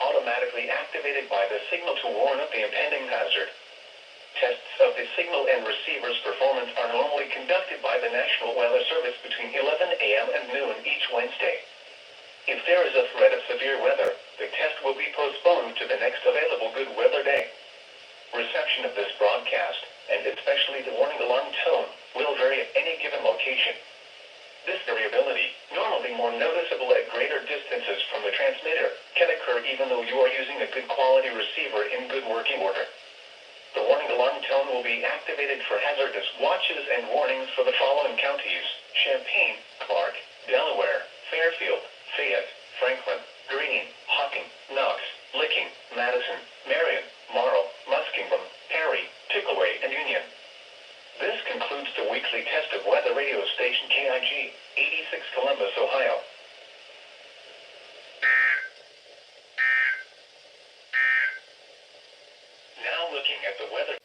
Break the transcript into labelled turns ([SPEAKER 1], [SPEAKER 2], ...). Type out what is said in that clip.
[SPEAKER 1] automatically activated by the signal to warn of the impending hazard. Tests of the signal and receiver's performance are normally conducted by the National Weather Service between 11 a.m. and noon each Wednesday. If there is a threat of severe weather, the test will be postponed to the next available good weather day. Reception of this broadcast, and especially the warning alarm tone, will vary at any given location. This variability, normally more noticeable at greater distances from the transmitter, can occur even though you are using a good quality receiver in good working order. The warning alarm tone will be activated for hazardous watches and warnings for the following counties: Champaign, Clark, Delaware, Fairfield, Fayette, Franklin, Greene, Hocking, Knox, Licking, Madison, Marion, Morrow, Muskingum, Perry, Pickaway, and Union. This concludes the weekly test of weather radio station KIG, 86 Columbus, Ohio. Now looking at the weather.